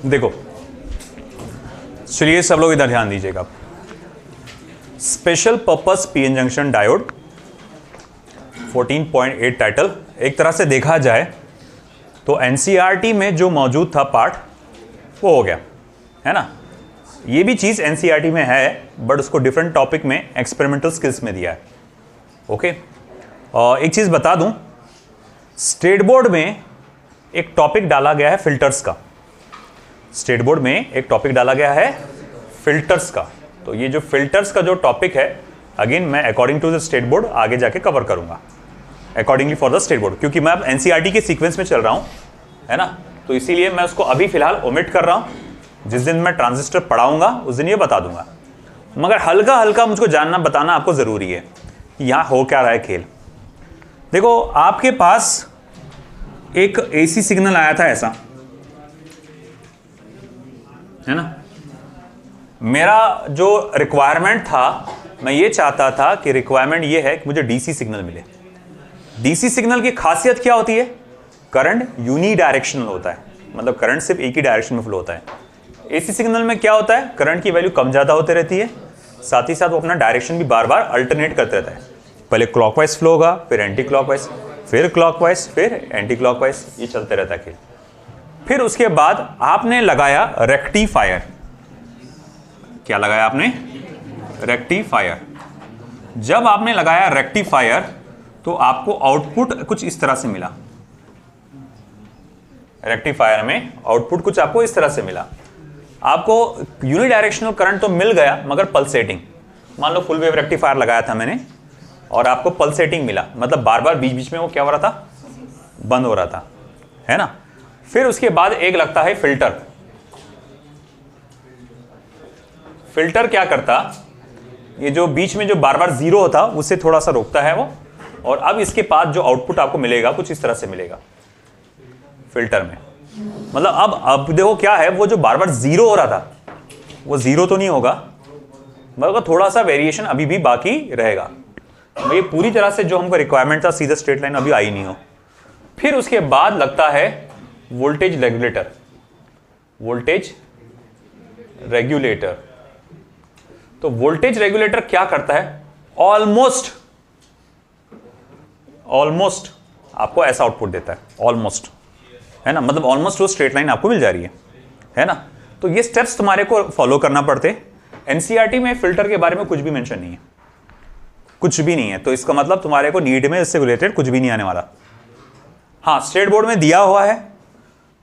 देखो चलिए सब लोग इधर ध्यान दीजिएगा। Special purpose PN junction diode 14.8 title, एक तरह से देखा जाए तो एनसीईआरटी में जो मौजूद था पार्ट वो हो गया है ना। ये भी चीज़ एनसीईआरटी में है बट उसको डिफरेंट टॉपिक में एक्सपेरिमेंटल स्किल्स में दिया है। ओके, और एक चीज़ बता दूं, स्टेट बोर्ड में एक टॉपिक डाला गया है फिल्टर्स का। स्टेट बोर्ड में एक टॉपिक डाला गया है फिल्टर्स का। तो ये जो फिल्टर्स का जो टॉपिक है अगेन मैं according to the state board आगे जाके कवर करूंगा, accordingly for the state board, क्योंकि मैं अब एनसीईआरटी के सीक्वेंस में चल रहा हूं है ना। तो इसीलिए मैं उसको अभी फिलहाल ओमिट कर रहा हूं। जिस दिन मैं ट्रांजिस्टर पढ़ाऊंगा उस दिन ये बता दूंगा, मगर हल्का हल्का मुझको जानना बताना आपको जरूरी है कि यहां हो क्या रहा है खेल। देखो आपके पास एक एसी सिग्नल आया था ऐसा है ना। मेरा जो रिक्वायरमेंट था, मैं ये चाहता था कि रिक्वायरमेंट ये है कि मुझे डीसी सिग्नल मिले। डीसी सिग्नल की खासियत क्या होती है? करंट यूनी डायरेक्शनल होता है, मतलब करंट सिर्फ एक ही डायरेक्शन में फ्लो होता है। एसी सिग्नल में क्या होता है? करंट की वैल्यू कम ज्यादा होती रहती है, साथ ही साथ वो अपना डायरेक्शन भी बार बार अल्टरनेट करते रहता है। पहले क्लॉकवाइज फ्लो होगा, फिर एंटी क्लॉकवाइज, फिर क्लॉकवाइज, फिर एंटी क्लॉकवाइज, ये चलते रहता है। फिर उसके बाद आपने लगाया रेक्टिफायर। क्या लगाया आपने? रेक्टिफायर। जब आपने लगाया रेक्टिफायर तो आपको आउटपुट कुछ इस तरह से मिला। रेक्टिफायर में आउटपुट कुछ आपको इस तरह से मिला। आपको यूनि डायरेक्शनल करंट तो मिल गया मगर पल्सेटिंग। मान लो फुल वेव रेक्टिफायर लगाया था मैंने और आपको पल्सेटिंग मिला, मतलब बार बार बीच बीच में वो क्या हो रहा था? बंद हो रहा था, है ना। फिर उसके बाद एक लगता है फिल्टर। फिल्टर क्या करता? ये जो बीच में जो बार बार जीरो होता उससे थोड़ा सा रोकता है वो, और अब इसके बाद जो आउटपुट आपको मिलेगा कुछ इस तरह से मिलेगा फिल्टर में। मतलब अब देखो क्या है, वो जो बार बार जीरो हो रहा था वो जीरो तो नहीं होगा, मगर थोड़ा सा वेरिएशन अभी भी बाकी रहेगा। ये पूरी तरह से जो हमको रिक्वायरमेंट था सीधा स्ट्रेट लाइन अभी आई नहीं हो। फिर उसके बाद लगता है वोल्टेज रेगुलेटर। वोल्टेज रेगुलेटर, तो वोल्टेज रेगुलेटर क्या करता है? ऑलमोस्ट आपको ऐसा आउटपुट देता है, ऑलमोस्ट, है ना। मतलब ऑलमोस्ट वो स्ट्रेट लाइन आपको मिल जा रही है ना। तो ये स्टेप्स तुम्हारे को फॉलो करना पड़ते। एनसीईआरटी में फिल्टर के बारे में कुछ भी मेंशन नहीं है, कुछ भी नहीं है। तो इसका मतलब तुम्हारे को नीड में इससे रिलेटेड कुछ भी नहीं आने वाला। हाँ, स्टेट बोर्ड में दिया हुआ है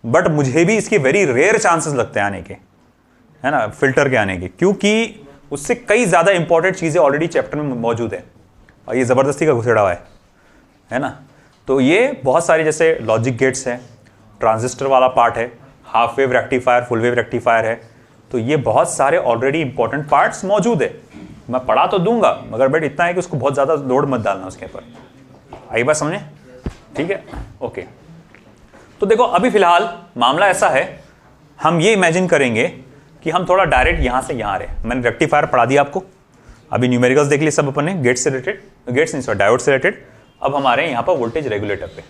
बट मुझे भी इसकी वेरी रेयर चांसेस लगते हैं आने के, है ना, फिल्टर के आने के, क्योंकि उससे कई ज्यादा इंपॉर्टेंट चीजें ऑलरेडी चैप्टर में मौजूद है और ये जबरदस्ती का घुसेड़ा हुआ है ना। तो ये बहुत सारी जैसे लॉजिक गेट्स है, ट्रांजिस्टर वाला पार्ट है, half wave rectifier, full wave rectifier है। तो ये बहुत सारे ऑलरेडी इंपॉर्टेंट पार्ट्स मौजूद है। मैं पढ़ा तो दूंगा मगर बट इतना है कि उसको बहुत ज्यादा लोड मत डालना उसके ऊपर। आई बात समझे? ठीक है, ओके। तो देखो अभी फिलहाल मामला ऐसा है, हम ये इमेजिन करेंगे कि हम थोड़ा डायरेक्ट यहां से यहां रहे। मैंने रेक्टिफायर पढ़ा दिया आपको, अभी न्यूमेरिकल्स देख लिए सब अपन ने, गेट से रिलेटेड, गेट्स नहीं सॉरी डायोड से रिलेटेड। अब हमारे यहाँ पर वोल्टेज रेगुलेटर पे।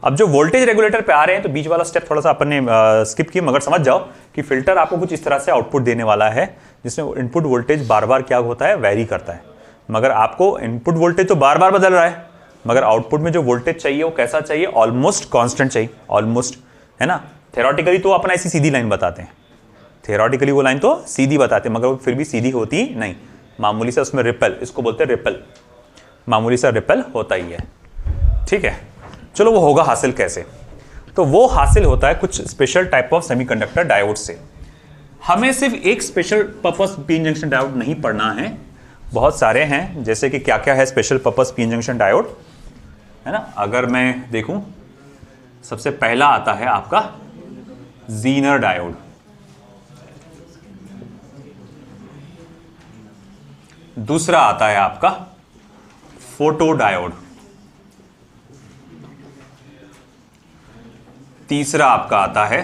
अब जो वोल्टेज रेगुलेटर पे आ रहे हैं तो बीच वाला स्टेप थोड़ा सा अपन ने स्किप किया, मगर समझ जाओ कि फिल्टर आपको कुछ इस तरह से आउटपुट देने वाला है जिसमें इनपुट वोल्टेज बार बार क्या होता है? वेरी करता है। मगर आपको इनपुट वोल्टेज तो बार बार बदल रहा है, मगर आउटपुट में जो वोल्टेज चाहिए वो कैसा चाहिए? ऑलमोस्ट कांस्टेंट चाहिए, ऑलमोस्ट, है ना। थेरोटिकली तो अपन ऐसी सीधी लाइन बताते हैं, थेरोटिकली वो लाइन तो सीधी बताते हैं, मगर वो फिर भी सीधी होती नहीं, मामूली सा उसमें रिपल, इसको बोलते हैं रिपल, मामूली सा रिपल होता ही है। ठीक है, चलो वो होगा हासिल कैसे? तो वो हासिल होता है कुछ special type of semiconductor diode से। हमें सिर्फ एक special purpose PN junction diode नहीं पढ़ना है, बहुत सारे हैं। जैसे कि क्या क्या है special purpose PN junction diode, है ना। अगर मैं देखूं, सबसे पहला आता है आपका जीनर डायोड, दूसरा आता है आपका फोटो डायोड, तीसरा आपका आता है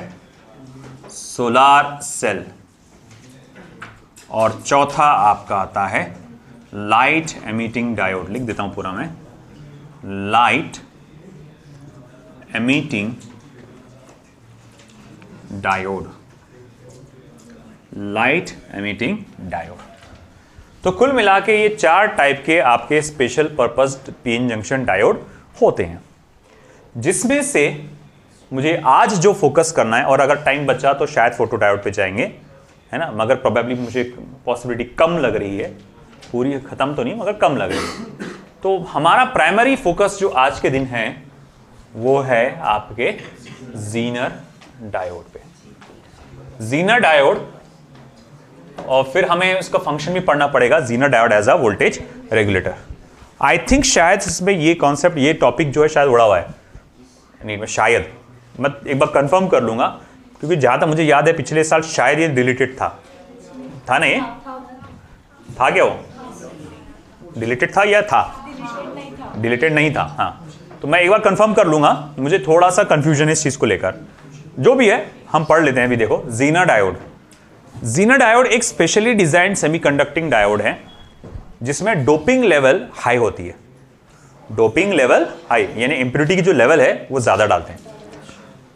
सोलार सेल, और चौथा आपका आता है लाइट एमिटिंग डायोड। लिख देता हूं पूरा मैं, light emitting diode, light emitting diode. तो कुल मिला के ये 4 टाइप के आपके special purpose PN junction diode होते हैं, जिसमें से मुझे आज जो फोकस करना है, और अगर टाइम बचा तो शायद फोटो डायोड पे जाएंगे, है ना, मगर प्रोबेबली मुझे पॉसिबिलिटी कम लग रही है, पूरी खत्म तो नहीं मगर कम लग रही है। तो हमारा प्राइमरी फोकस जो आज के दिन है वो है आपके ज़ीनर डायोड पे। ज़ीनर डायोड, और फिर हमें उसका फंक्शन भी पढ़ना पड़ेगा, zener diode as a voltage regulator. I think शायद इसमें ये कॉन्सेप्ट, ये टॉपिक जो है शायद उड़ा हुआ है, नहीं शायद मैं एक बार कंफर्म कर लूंगा, क्योंकि जहां तक मुझे याद है पिछले साल शायद ये डिलीटेड था नहीं था क्या, वो डिलीटेड था या था, डिलीटेड नहीं था, हाँ, तो मैं एक बार कंफर्म कर लूंगा, मुझे थोड़ा सा कंफ्यूजन है इस चीज को लेकर। जो भी है हम पढ़ लेते हैं अभी। देखो ज़ीनर डायोड, ज़ीनर डायोड एक स्पेशली डिजाइंड सेमीकंडक्टिंग डायोड है जिसमें डोपिंग लेवल हाई होती है। डोपिंग लेवल हाई यानी इंप्योरिटी की जो लेवल है वो ज्यादा डालते हैं।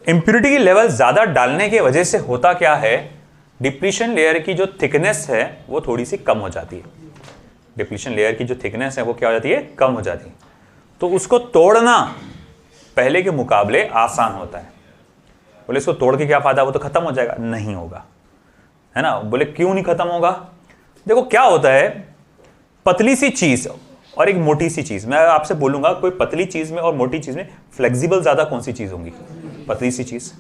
इंप्योरिटी की लेवल ज्यादा डालने की वजह से होता क्या है, डिप्लीशन लेयर की जो थिकनेस है वो थोड़ी सी कम हो जाती है। डिप्लीशन लेयर की जो थिकनेस है वो क्या हो जाती है, कम हो जाती है। तो उसको तोड़ना पहले के मुकाबले आसान होता है। बोले इसको तोड़ के क्या फायदा, वो तो खत्म हो जाएगा, नहीं होगा, है ना। बोले क्यों नहीं खत्म होगा, देखो क्या होता है, पतली सी चीज और एक मोटी सी चीज, मैं आपसे बोलूंगा कोई पतली चीज में और मोटी चीज में फ्लेक्सिबल ज्यादा कौन सी चीज होगी, पतली सी चीज।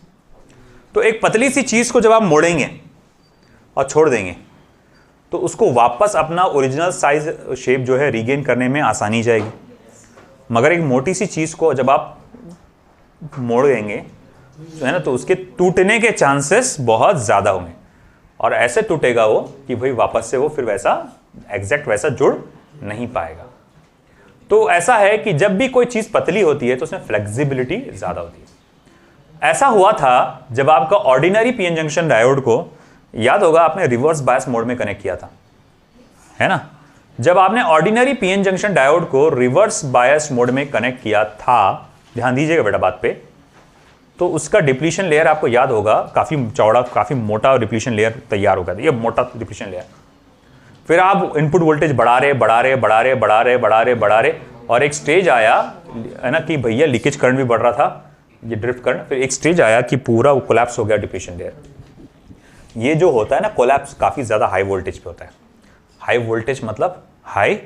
तो एक पतली सी चीज को जब आप मोड़ेंगे और छोड़ देंगे तो उसको वापस अपना ओरिजिनल साइज शेप जो है रीगेन करने में आसानी जाएगी। मगर एक मोटी सी चीज को जब आप मोड़ देंगे तो है ना, तो उसके टूटने के चांसेस बहुत ज्यादा होंगे, और ऐसे टूटेगा वो कि भाई वापस से वो फिर वैसा एग्जैक्ट वैसा जुड़ नहीं पाएगा। तो ऐसा है कि जब भी कोई चीज पतली होती है तो उसमें फ्लेक्सिबिलिटी ज्यादा होती है। ऐसा हुआ था जब आपका ऑर्डिनरी पीएन जंक्शन डायोड को, याद होगा आपने रिवर्स बायस मोड में कनेक्ट किया था, है ना। जब आपने ऑर्डिनरी पीएन जंक्शन डायोड को रिवर्स बायस मोड में कनेक्ट किया था, ध्यान दीजिएगा बेटा बात पे, तो उसका डिप्लीशन लेयर आपको याद होगा काफी चौड़ा, काफी मोटा डिप्लीशन लेयर तैयार होगा, ये मोटा डिप्लीशन लेयर। फिर आप इनपुट वोल्टेज बढ़ा रहे और एक स्टेज आया है ना कि भैया लीकेज करंट भी बढ़ रहा था, ये ड्रिफ्ट करंट, फिर एक स्टेज आया कि पूरा कोलैप्स हो गया डिप्लीशन लेयर। ये जो होता है ना कोलैप्स, काफी ज्यादा हाई वोल्टेज पे होता है। हाई वोल्टेज मतलब हाई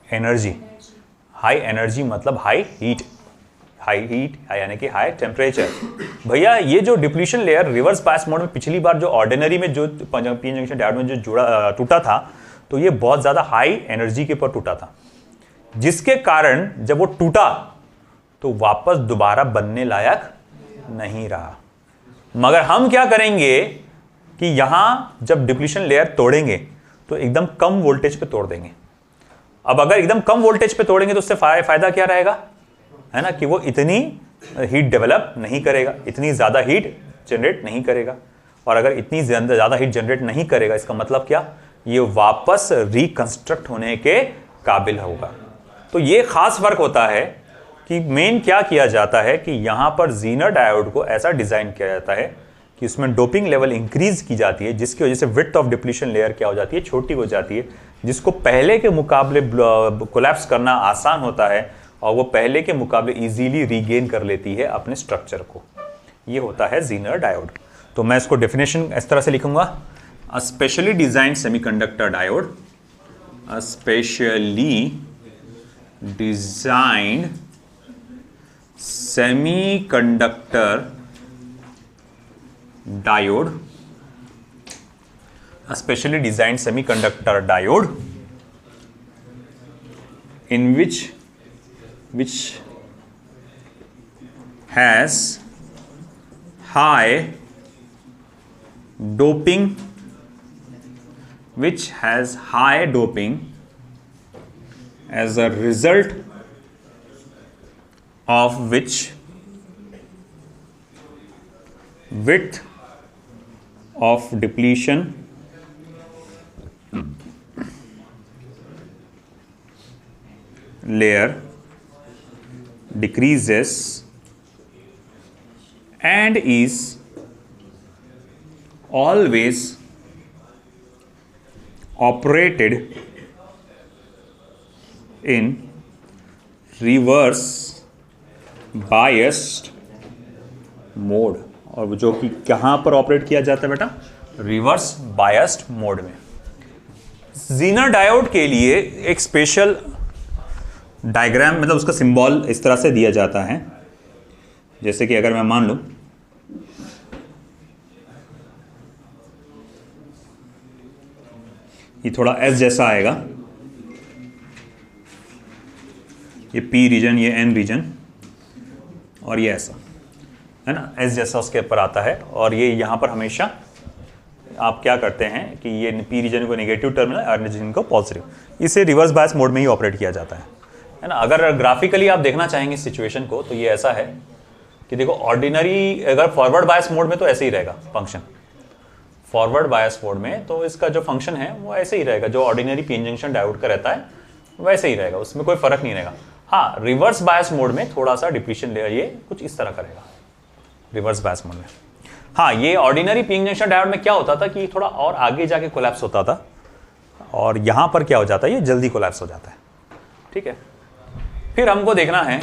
एनर्जी, हाई एनर्जी मतलब हाई हीट, हाई हीट यानी कि हाई टेम्परेचर। भैया ये जो depletion layer reverse bias mode में पिछली बार जो ऑर्डिनरी में जो पीएन जंक्शन डायोड में जो टूटा था, तो ये बहुत ज्यादा हाई एनर्जी के ऊपर टूटा था, जिसके कारण जब वो टूटा तो वापस दोबारा बनने लायक नहीं रहा। मगर हम क्या करेंगे कि यहां जब डिप्लीशन लेयर तोड़ेंगे तो एकदम कम वोल्टेज पे तोड़ देंगे। अब अगर एकदम कम वोल्टेज पे तोड़ेंगे तो उससे फायदा क्या रहेगा, है ना, कि वो इतनी हीट डेवलप नहीं करेगा, इतनी ज्यादा हीट जनरेट नहीं करेगा। और अगर इतनी ज्यादा हीट जनरेट नहीं करेगा, इसका मतलब क्या, ये वापस रिकंस्ट्रक्ट होने के काबिल होगा। तो ये खास फर्क होता है कि मेन क्या किया जाता है कि यहां पर ज़ीनर डायोड को ऐसा डिजाइन किया जाता है कि उसमें डोपिंग लेवल इंक्रीज की जाती है, जिसकी वजह से विड्थ ऑफ डिप्लीशन लेयर क्या हो जाती है, छोटी हो जाती है, जिसको पहले के मुकाबले कोलैप्स करना आसान होता है और वो पहले के मुकाबले इजीली रीगेन कर लेती है अपने स्ट्रक्चर को। ये होता है ज़ीनर डायोड। तो मैं इसको डेफिनेशन इस तरह से लिखूंगा, a specially designed semiconductor diode, a specially designed semiconductor diode, a specially designed semiconductor diode in which has high doping, which has high doping as a result of which width of depletion layer decreases and is always operated in reverse biased mode, और जो कि कहां पर operate किया जाता है बेटा, reverse biased mode में। ज़ीनर डायोड के लिए एक स्पेशल डायग्राम, मतलब उसका सिंबल इस तरह से दिया जाता है, जैसे कि अगर मैं मान लूं ये थोड़ा एस जैसा आएगा, ये पी रीजन, ये एन रीजन, और ये ऐसा है ना, एस जैसा उसके ऊपर आता है। और ये यहाँ पर हमेशा आप क्या करते हैं कि ये पी रीजन को नेगेटिव टर्मिनल, आर रीजन को पॉजिटिव, इसे रिवर्स बायस मोड में ही ऑपरेट किया जाता है ना। अगर ग्राफिकली आप देखना चाहेंगे सिचुएशन को, तो ये ऐसा है कि देखो ऑर्डिनरी, अगर फॉरवर्ड बायस मोड में तो ऐसे ही रहेगा फंक्शन, फॉरवर्ड बायस मोड में तो इसका जो फंक्शन है वो ऐसे ही रहेगा, जो ऑर्डिनरी पीएन जंक्शन डायोड का रहता है वैसे ही रहेगा, उसमें कोई फर्क नहीं रहेगा। हाँ, रिवर्स बायस मोड में थोड़ा सा डिप्लीशन लेगा, ये कुछ इस तरह करेगा रिवर्स बायस मोड में। हाँ, ये ऑर्डिनरी पीएन जंक्शन डायोड में क्या होता था कि थोड़ा और आगे जाके कोलैप्स होता था, और यहां पर क्या हो जाता है, ये जल्दी कोलैप्स हो जाता है। ठीक है, फिर हमको देखना है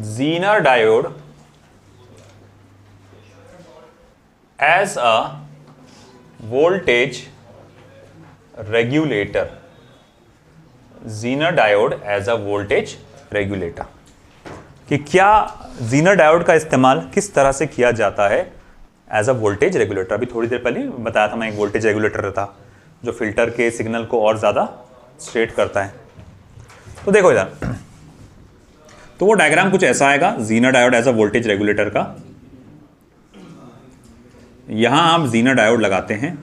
zener diode as a voltage regulator, zener diode as a voltage regulator, कि क्या ज़ीनर डायोड का इस्तेमाल किस तरह से किया जाता है एज अ वोल्टेज रेगुलेटर। अभी थोड़ी देर पहले बताया था मैं, एक वोल्टेज रेगुलेटर था जो फिल्टर के सिग्नल को और ज़्यादा स्ट्रेट करता है। तो देखो इधर, तो वो डायग्राम कुछ ऐसा आएगा zener diode as a voltage regulator का। यहां आप ज़ीनर डायोड लगाते हैं,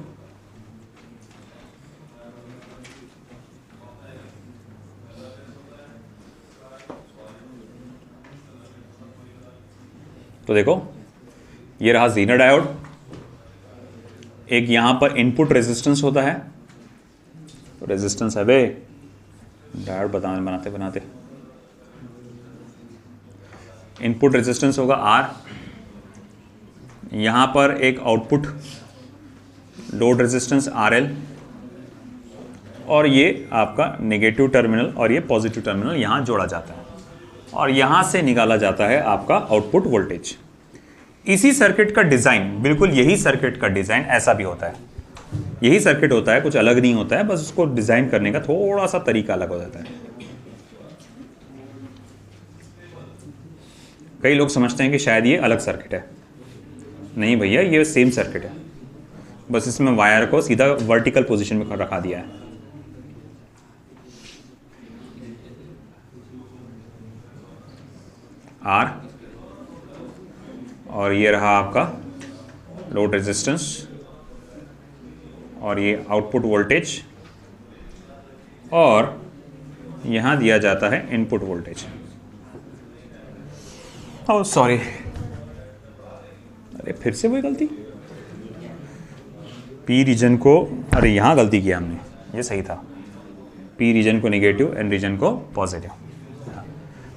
तो देखो ये रहा ज़ीनर डायोड। एक यहां पर इनपुट रेजिस्टेंस होता है, तो रेजिस्टेंस है वे डायोड बनाते बनाते इनपुट रेजिस्टेंस होगा आर, यहां पर एक output load resistance R L, और ये आपका नेगेटिव टर्मिनल और ये पॉजिटिव टर्मिनल यहां जोड़ा जाता है, और यहां से निकाला जाता है आपका आउटपुट वोल्टेज। इसी सर्किट का डिजाइन, बिल्कुल यही सर्किट का डिजाइन ऐसा भी होता है, यही सर्किट होता है, कुछ अलग नहीं होता है, बस उसको डिजाइन करने का थोड़ा सा तरीका अलग हो जाता है। कई लोग समझते हैं कि शायद ये अलग सर्किट है, नहीं भैया ये सेम सर्किट है, बस इसमें वायर को सीधा वर्टिकल पोजीशन में रखा दिया है। आर, और ये रहा आपका लोड रेजिस्टेंस, और ये आउटपुट वोल्टेज, और यहां दिया जाता है इनपुट वोल्टेज। ओह सॉरी, अरे फिर से वही गलती, पी रीजन को, अरे यहां गलती किया हमने, ये सही था, पी रीजन को नेगेटिव, एन रीजन को पॉजिटिव।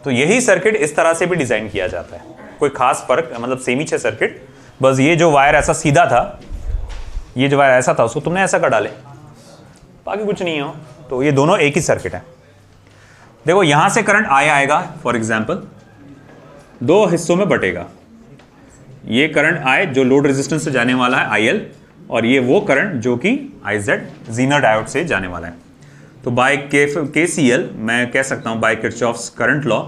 तो यही सर्किट इस तरह से भी डिजाइन किया जाता है, कोई खास फर्क, मतलब सेम ही है सर्किट, बस ये जो वायर ऐसा सीधा था, ये जो वायर ऐसा था उसको तुमने ऐसा कर डाले, बाकी कुछ नहीं हो। तो ये दोनों एक ही सर्किट है। देखो यहां से करंट आएगा, फॉर एग्जांपल दो हिस्सों में बटेगा, ये करंट आए जो लोड रेजिस्टेंस से जाने वाला है IL, और ये वो करंट जो कि IZ ज़ीनर डायोड से जाने वाला है। तो बाय KCL मैं कह सकता हूं, बाय किरचॉफ्स करंट लॉ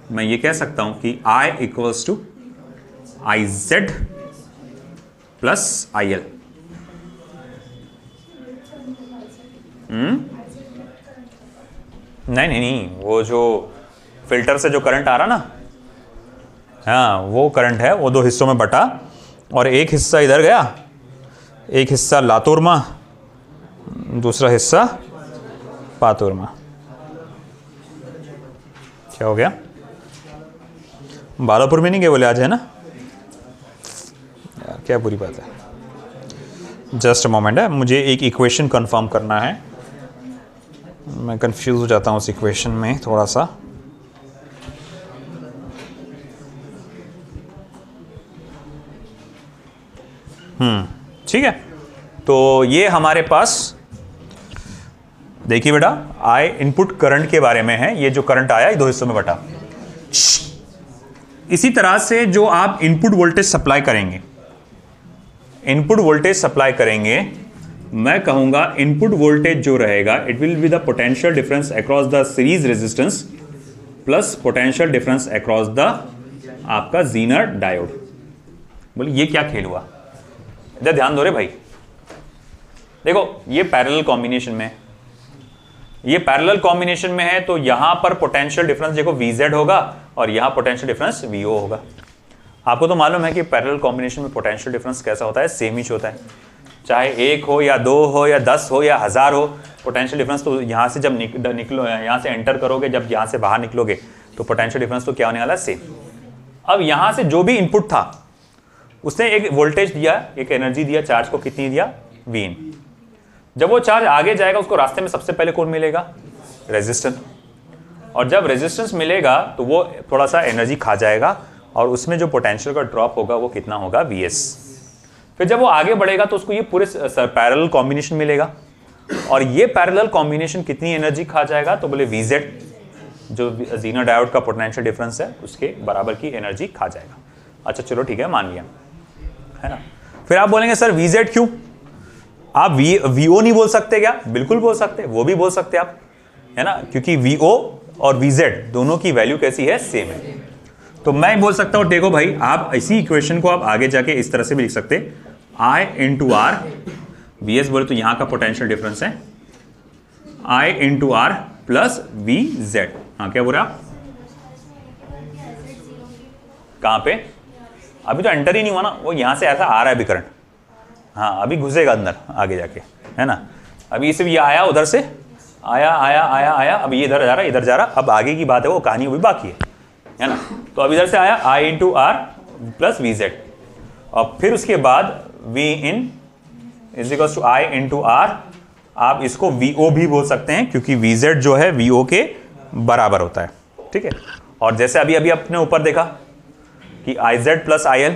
मैं ये कह सकता हूं कि I equals to IZ plus IL। नहीं, वो जो फिल्टर से जो करंट आ रहा ना, हाँ वो करंट है, वो दो हिस्सों में बटा, और एक हिस्सा इधर गया, एक हिस्सा लातूर में, दूसरा हिस्सा पातूर में। क्या हो गया, बालापुर में नहीं गए बोले आज, है ना यार, क्या बुरी बात है। जस्ट अ मोमेंट है, मुझे एक इक्वेशन कंफर्म करना है, मैं कंफ्यूज हो जाता हूँ उस इक्वेशन में थोड़ा सा। ठीक है। तो ये हमारे पास देखिए बेटा, आई इनपुट करंट के बारे में है। ये जो करंट आया ये दो हिस्सों में बटा। इसी तरह से जो आप इनपुट वोल्टेज सप्लाई करेंगे, इनपुट वोल्टेज सप्लाई करेंगे, मैं कहूंगा इनपुट वोल्टेज जो रहेगा it will be the potential difference across the series resistance plus potential difference across the आपका जीनर डायोड। बोले ये क्या खेल हुआ? इधर ध्यान दो रे भाई। देखो ये पैरेलल कॉम्बिनेशन में, ये पैरेलल कॉम्बिनेशन में है, तो यहां पर पोटेंशियल डिफरेंस देखो VZ होगा और यहां पोटेंशियल डिफरेंस VO होगा। आपको तो मालूम है कि पैरेलल कॉम्बिनेशन में पोटेंशियल डिफरेंस कैसा होता है, सेम ही होता है, चाहे 1 हो या 2 हो या 10 हो या 1000 हो। पोटेंशियल डिफरेंस तो यहां से जब निकलो, यहां से एंटर करोगे, जब यहां से बाहर निकलोगे तो पोटेंशियल डिफरेंस तो क्या होने वाला है, सेम। अब यहां से जो भी इनपुट था उसने एक वोल्टेज दिया, एक एनर्जी दिया, चार्ज को कितनी दिया, Vin। जब वो चार्ज आगे जाएगा उसको रास्ते में सबसे पहले कौन मिलेगा, रेजिस्टेंस। और जब रेजिस्टेंस मिलेगा तो वो थोड़ा सा एनर्जी खा जाएगा और उसमें जो पोटेंशियल का ड्रॉप होगा वो कितना होगा, Vs। फिर जब वो आगे बढ़ेगा तो उसको ये पूरे पैरेलल कॉम्बिनेशन मिलेगा और ये पैरेलल कॉम्बिनेशन कितनी एनर्जी खा जाएगा, तो बोले Vz जो जीनर डायोड का पोटेंशियल डिफरेंस है उसके बराबर की एनर्जी खा जाएगा। अच्छा चलो ठीक है, मान लिया, है ना। फिर आप बोलेंगे सर Vz क्यों? आप VO नहीं बोल सकते क्या? बिल्कुल बोल सकते, वो भी बोल सकते आप, है ना, क्योंकि VO और VZ दोनों की वैल्यू कैसी है, सेम है। तो मैं बोल सकता हूं, देखो भाई, आप इसी इक्वेशन को आप आगे जाके इस तरह से भी लिख सकते, I इंटू R, VS बोले तो यहां का पोटेंशियल डिफरेंस है, I into R plus VZ। हाँ क्या बोल रहे आप? कहां पे? अभी तो एंटर ही नहीं हुआ ना, वो यहां से ऐसा आ रहा है अभी करंट। हाँ अभी घुसेगा अंदर आगे जाके, है ना। अभी सिर्फ ये आया, उधर से आया आया आया आया, अभी इधर जा रहा, इधर जा रहा, अब आगे की बात है, वो कहानी अभी बाकी है ना। तो अब इधर से आया I into R plus VZ और फिर उसके बाद V in is equal to I into R। आप इसको VO भी बोल सकते हैं क्योंकि VZ जो है VO के बराबर होता है, ठीक है। और जैसे अभी अभी अपने ऊपर देखा कि IZ प्लस IL,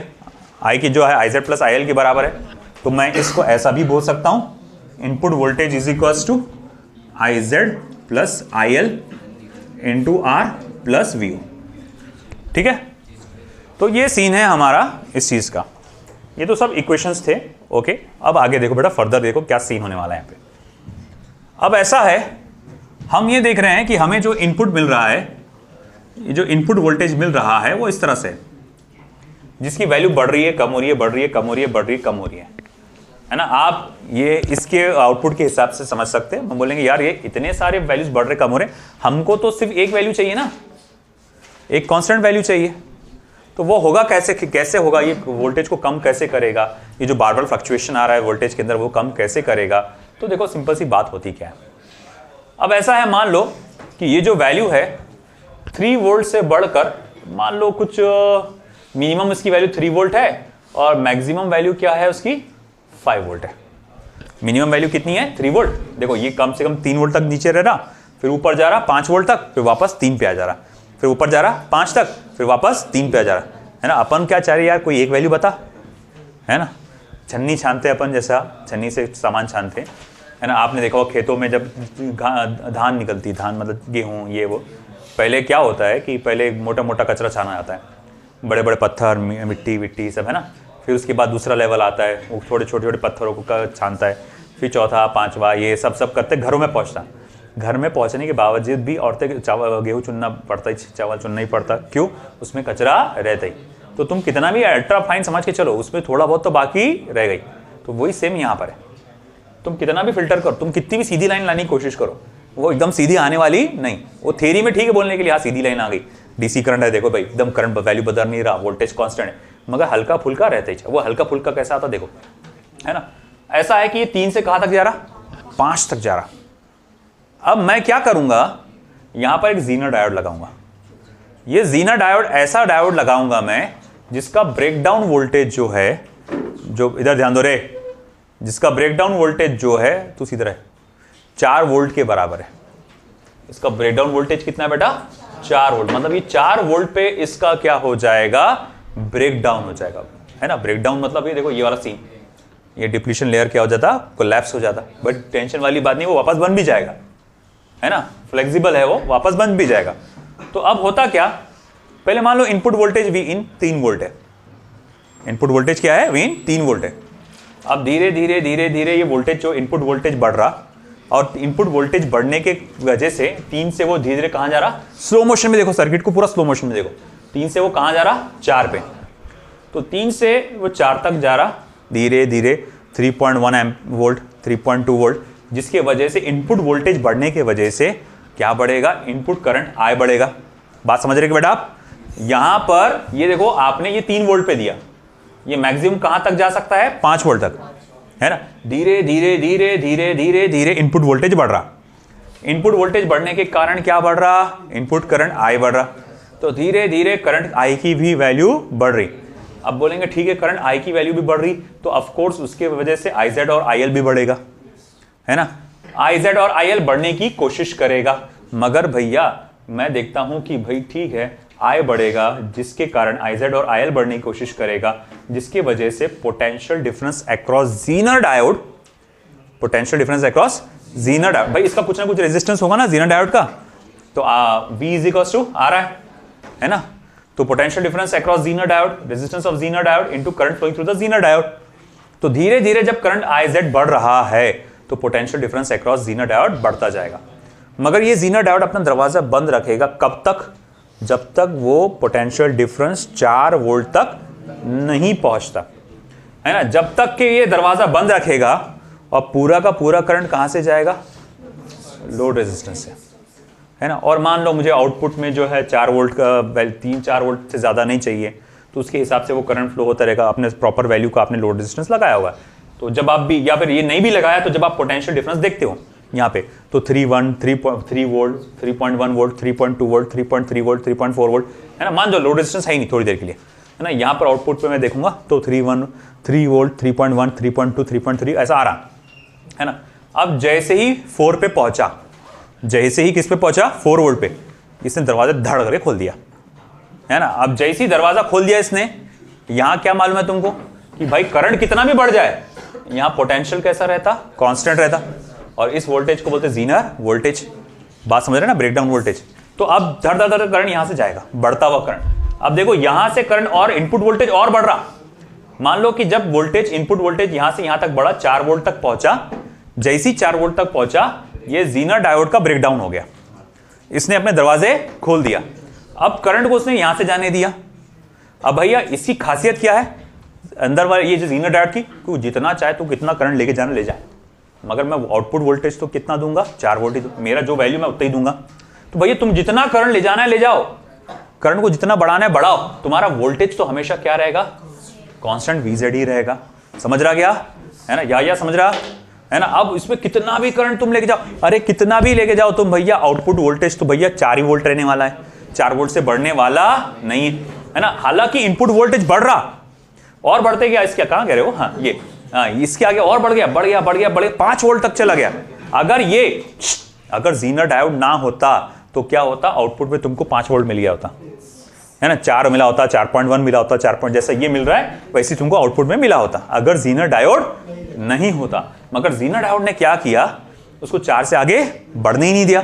I की जो है IZ प्लस IL के बराबर है, तो मैं इसको ऐसा भी बोल सकता हूं, input voltage is equal to IZ plus IL into R plus VO, ठीक है। तो ये सीन है हमारा इस चीज का। ये तो सब इक्वेशंस थे, ओके। अब आगे देखो बेटा, फर्दर देखो क्या सीन होने वाला है यहाँ पे। अब ऐसा है, हम ये देख रहे हैं कि हमें जो इनपुट मिल रहा है, ये जो इनपुट वोल्टेज मिल रहा है वो इस तरह से, जिसकी वैल्यू बढ़ रही है, कम हो रही है, बढ़ रही है, कम हो रही है, बढ़ रही है, कम हो रही है ना। आप ये इसके आउटपुट के हिसाब से समझ सकते हैं। हम बोलेंगे यार ये इतने सारे वैल्यूज बढ़ रहे, कम हो रहे, हमको तो सिर्फ एक वैल्यू चाहिए ना, एक कांस्टेंट वैल्यू चाहिए। तो वो होगा कैसे, कैसे होगा, ये वोल्टेज को कम कैसे करेगा, ये जो बार बार फ्लक्चुएशन आ रहा है वोल्टेज के अंदर वो कम कैसे करेगा। तो देखो सिंपल सी बात होती क्या है। अब ऐसा है, मान लो कि ये जो वैल्यू है 3 वोल्ट से बढ़कर, मान लो कुछ मिनिमम इसकी वैल्यू 3 वोल्ट है और मैक्सिमम वैल्यू क्या है उसकी, 5 वोल्ट है। मिनिमम वैल्यू कितनी है, 3 वोल्ट। देखो ये कम से कम 3 वोल्ट तक नीचे रह रहा, फिर ऊपर जा रहा 5 वोल्ट तक, फिर वापस 3 पे आ जा रहा, फिर ऊपर जा रहा 5 तक, फिर वापस 3 पे आ जा रहा, है ना। अपन क्या चाह रहे यार, कोई एक वैल्यू बता, है ना। छन्नी छानते अपन, जैसा छन्नी से सामान छानते, है ना। आपने देखा हो खेतों में जब धान निकलती, धान मतलब गेहूँ ये वो, पहले क्या होता है कि पहले मोटा मोटा कचरा छाना जाता है, बड़े बड़े पत्थर, मिट्टी विट्टी सब, है ना। फिर उसके बाद दूसरा लेवल आता है, वो थोड़े छोटे छोटे पत्थरों को छानता है, फिर चौथा पांचवा ये सब करते घरों में पहुंचता। घर में पहुंचने के बावजूद भी औरतें चावल गेहूँ चुनना पड़ता ही, चावल चुनना ही पड़ता, क्यों, उसमें कचरा रहता ही। तो तुम कितना भी अल्ट्रा फाइन समझ के चलो, उसमें थोड़ा बहुत तो बाकी रह गई। तो वही सेम यहाँ पर है, तुम कितना भी फिल्टर करो, तुम कितनी भी सीधी लाइन लाने की कोशिश करो, वो एकदम सीधी आने वाली नहीं। वो थ्योरी में ठीक है बोलने के लिए, हाँ सीधी लाइन आ गई, डीसी करंट है, देखो भाई एकदम करंट वैल्यू बदल नहीं रहा, वोल्टेज कांस्टेंट है, मगर हल्का फुल्का रहता ही। वो हल्का फुल्का कैसा आता देखो, है ना। ऐसा है कि ये 3 से कहां तक जा रहा, 5 तक जा रहा। अब मैं क्या करूंगा, यहां पर एक जीनर डायोड लगाऊंगा। ये जीनर डायोड ऐसा डायोड लगाऊंगा मैं जिसका ब्रेकडाउन वोल्टेज जो है, जो इधर ध्यान दो रे, जिसका ब्रेकडाउन वोल्टेज जो है तो इधर है 4 वोल्ट के बराबर है। इसका ब्रेकडाउन वोल्टेज कितना है बेटा, 4 वोल्ट। मतलब ये 4 वोल्ट पे इसका क्या हो जाएगा, ब्रेकडाउन हो जाएगा, है ना। ब्रेकडाउन मतलब ये देखो ये वाला सीन, ये डिप्लीशन लेयर क्या हो जाता, कोलैप्स हो जाता। बट टेंशन वाली बात नहीं, वो वापस बन भी जाएगा, है ना, फ्लेक्सिबल है, वो वापस बन भी जाएगा। तो अब होता क्या, पहले मान लो इनपुट वोल्टेज वी इन 3 वोल्ट है। इनपुट वोल्टेज क्या है, वी इन 3 वोल्ट है। अब धीरे धीरे धीरे धीरे ये वोल्टेज, जो इनपुट वोल्टेज बढ़ रहा, और इनपुट वोल्टेज बढ़ने के वजह से 3 से वो धीरे धीरे कहां जा रहा, स्लो मोशन में देखो सर्किट को, पूरा स्लो मोशन में देखो, 3 से वो कहां जा रहा, 4 पे। तो 3 से वो 4 तक जा रहा धीरे धीरे, 3.1 वोल्ट, 3.2 वोल्ट, जिसके वजह से इनपुट वोल्टेज बढ़ने के वजह से क्या बढ़ेगा, इनपुट करंट आई बढ़ेगा। बात समझ रहे कि बेटा आप, यहां पर ये देखो आपने ये 3 वोल्ट पे दिया, ये मैक्सिमम कहां तक जा सकता है, 5 वोल्ट तक, है ना। धीरे धीरे धीरे धीरे धीरे धीरे इनपुट वोल्टेज बढ़ रहा, इनपुट वोल्टेज बढ़ने के कारण क्या बढ़ रहा, इनपुट करंट आई बढ़ रहा। तो धीरे धीरे करंट आई की भी वैल्यू बढ़ रही। अब बोलेंगे ठीक है, करंट आई की वैल्यू भी बढ़ रही, तो ऑफ कोर्स उसके वजह से आईजेड और आईएल भी बढ़ेगा, है ना। आईजेड और आईएल बढ़ने की कोशिश करेगा, मगर भैया मैं देखता हूं कि भाई ठीक है, आई बढ़ेगा, जिसके कारण आईजेड और आईएल बढ़ने की कोशिश करेगा, जिसकी वजह से potential difference across zener diode, potential difference across zener diode, भाई इसका कुछ ना कुछ रेजिस्टेंस होगा ना ज़ीनर डायोड का, तो V इज इक्वल्स टू आ रहा है ना। तो potential difference across zener diode, resistance of zener diode into current flowing through the zener diode. तो धीरे धीरे जब करंट आईजेड बढ़ रहा है तो potential difference across zener diode बढ़ता जाएगा। मगर ये ज़ीनर डायोड अपना दरवाजा बंद रखेगा कब तक, जब तक वो पोटेंशियल डिफरेंस 4 वोल्ट तक नहीं पहुंचता, है ना। जब तक कि ये दरवाजा बंद रखेगा, और पूरा का पूरा करंट कहां से जाएगा, लोड रेजिस्टेंस से, है ना। और मान लो मुझे आउटपुट में जो है 4 वोल्ट का, 3-4 वोल्ट से ज़्यादा नहीं चाहिए, तो उसके हिसाब से वो करंट फ्लो होता रहेगा, अपने प्रॉपर वैल्यू का आपने लोड रेजिस्टेंस लगाया होगा। तो जब आप भी, या फिर ये नहीं भी लगाया, तो जब आप पोटेंशियल डिफरेंस देखते हो यहाँ पे, तो 3 volt, 3.1 volt, 3.2 volt, 3.3 volt, 3.4 volt, है ना। मान लो लोड रेजिस्टेंस है ही नहीं थोड़ी देर के लिए, है ना। यहाँ पर आउटपुट पे मैं देखूंगा तो 3 वोल्ट, 3.1, 3.2, 3.3 ऐसा आ रहा है ना। अब जैसे ही 4 पे पहुंचा, जैसे ही किस पे पहुंचा, 4 वोल्ट पे, इसने दरवाजा धड़ करके खोल दिया, है ना। अब जैसे ही दरवाजा खोल दिया इसने, यहां क्या मालूम है तुमको कि भाई करंट कितना भी बढ़ जाए, यहां पोटेंशियल कैसा रहता, कांस्टेंट रहता, और इस वोल्टेज को बोलते हैं ज़ीनर वोल्टेज। बात समझ रहे ना, ब्रेकडाउन वोल्टेज। तो अब धड़ धड़ धड़ करंट यहां से जाएगा, बढ़ता हुआ करंट। अब देखो यहां से करंट और इनपुट वोल्टेज और बढ़ रहा। मान लो कि जब वोल्टेज, इनपुट वोल्टेज यहां से यहां तक बढ़ा, 4 वोल्ट तक पहुंचा, जैसी 4 वोल्ट तक पहुंचा, ये ज़ीनर डायोड का ब्रेकडाउन हो गया, इसने अपने दरवाजे खोल दिया। अब करंट को उसने यहां से जाने दिया। अब भैया इसकी खासियत क्या है अंदर वाले, ये जो ज़ीनर डायोड की, तू जितना चाहे तू कितना करंट लेके जाना ले जा, मगर मैं आउटपुट वोल्टेज तो कितना दूंगा, 4 वोल्ट ही, मेरा जो वैल्यू मैं उतना ही दूंगा। तो भैया तुम जितना करंट ले जाना है ले जाओ, करंट को जितना बढ़ाना है बढ़ाओ, तुम्हारा वोल्टेज तो हमेशा क्या रहेगा, कांस्टेंट VZ ही रहेगा। समझ रहा क्या, है ना, या समझ रहा है ना। अब इसमें कितना भी करंट तुम लेके जाओ, अरे कितना भी लेके जाओ तुम भैया, आउटपुट वोल्टेज तो भैया 4 ही वोल्ट रहने वाला है, 4 वोल्ट से बढ़ने वाला नहीं है ना। हालांकि इनपुट वोल्टेज बढ़ रहा, और बढ़ते गया, इसके कहां कह रहे हो, हाँ ये, इसके आगे और बढ़ गया, बढ़ गया, बढ़ गया, बढ़ गया, 5 वोल्ट तक चला गया। अगर ज़ीनर डायोड ना होता तो क्या होता, आउटपुट में तुमको 5 वोल्ट मिल गया होता, है ना, 4 मिला होता, 4.1 मिला होता, 4 जैसा ये मिल रहा है वैसे तुमको आउटपुट में मिला होता, अगर ज़ीनर डायोड नहीं होता। मगर ज़ीनर डायोड ने क्या किया, उसको 4 से आगे बढ़ने ही नहीं दिया।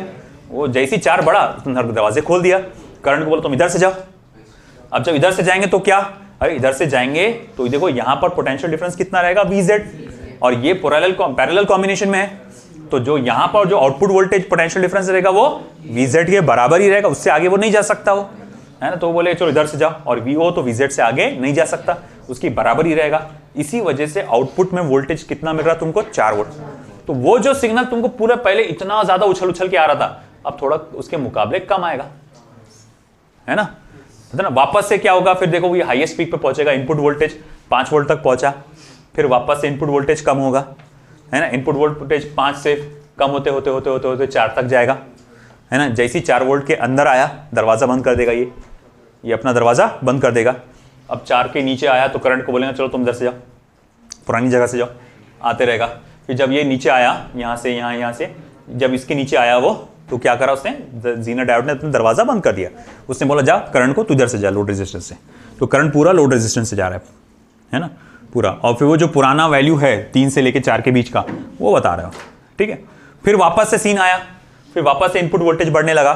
वो जैसी 4 बढ़ा, उसने दरवाजे खोल दिया, करंट को बोला तुम इधर से जाओ। अब जब इधर से जाएंगे तो क्या, अरे इधर से जाएंगे तो देखो यहां पर पोटेंशियल डिफरेंस कितना रहेगा, VZ, और ये पैरेलल कॉम्बिनेशन में है, तो जो यहां पर जो आउटपुट वोल्टेज पोटेंशियल डिफरेंस रहेगा वो VZ के बराबर ही रहेगा, उससे आगे वो नहीं जा सकता, वो है ना। तो बोले चलो इधर से जाओ, और VO तो VZ से आगे नहीं जा सकता, उसकी बराबर ही रहेगा। इसी वजह से आउटपुट में वोल्टेज कितना मिल रहा तुमको, 4 वोल्ट। तो वो जो सिग्नल तुमको पूरा पहले इतना ज्यादा उछल उछल के आ रहा था, अब थोड़ा उसके मुकाबले कम आएगा, है ना। वापस से क्या होगा, फिर देखो ये हाईएस्ट पीक पे पहुंचेगा, इनपुट वोल्टेज 5 वोल्ट तक पहुंचा, फिर वापस से इनपुट वोल्टेज कम होगा, है ना। इनपुट वोल्टेज 5 से कम होते होते होते होते होते 4 तक जाएगा, है ना। जैसी 4 वोल्ट के अंदर आया, दरवाजा बंद कर देगा, ये अपना दरवाजा बंद कर देगा। अब 4 के नीचे आया तो करंट को बोलेंगे चलो तुम इधर से जाओ, पुरानी जगह से जाओ, आते रहेगा। फिर जब ये नीचे आया, यहाँ से यहाँ से जब इसके नीचे आया वो, तो क्या करा उसने, ज़ीनर डायोड ने अपना दरवाजा बंद कर दिया। उसने बोला जा करंट को तू इधर से जा, लोड रेजिस्टेंस से, तो करंट पूरा लोड रेजिस्टेंस से जा रहा है ना। पूरा, और फिर वो जो पुराना वैल्यू है 3 से लेके 4 के बीच का वो बता रहे हो, ठीक है। फिर वापस से सीन आया, फिर वापस से इनपुट वोल्टेज बढ़ने लगा,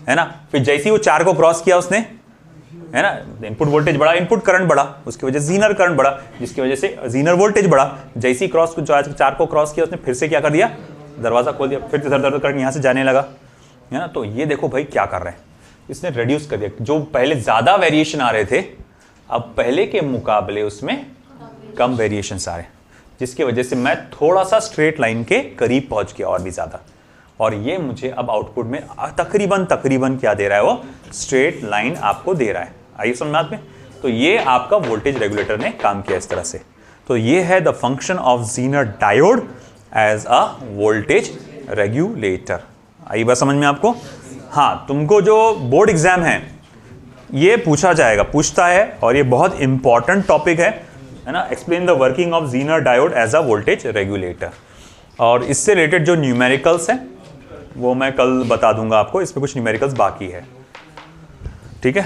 है ना। फिर जैसे ही वो 4 को क्रॉस किया उसने, है ना, इनपुट वोल्टेज बढ़ा, इनपुट करंट बढ़ा, उसकी वजह से जीनर करंट बढ़ा, जिसकी वजह से जीनर वोल्टेज बढ़ा। जैसे ही 4 को क्रॉस किया उसने फिर से क्या कर दिया, दरवाजा खोल दिया, फिर धर धर करके यहाँ से जाने लगा, है ना। तो ये देखो भाई क्या कर रहे हैं, इसने रिड्यूस कर दिया। जो पहले ज्यादा वेरिएशन आ रहे थे, अब पहले के मुकाबले उसमें कम वेरिएशंस आ रहे हैं, जिसकी वजह से मैं थोड़ा सा स्ट्रेट लाइन के करीब पहुंच गया और भी ज्यादा। और ये मुझे अब आउटपुट में तकरीबन क्या दे रहा है, वो स्ट्रेट लाइन आपको दे रहा है। आइए समझ में। तो ये आपका वोल्टेज रेगुलेटर ने काम किया इस तरह से। तो ये है the function of zener diode as a voltage regulator. आई बात समझ में आपको। हाँ, तुमको जो बोर्ड एग्जाम है ये पूछता है, और ये बहुत इंपॉर्टेंट टॉपिक है ना। Explain the working of zener diode as a voltage regulator. और इससे रिलेटेड जो न्यूमेरिकल्स हैं वो मैं कल बता दूंगा आपको, इसमें कुछ न्यूमेरिकल्स बाकी है, ठीक है।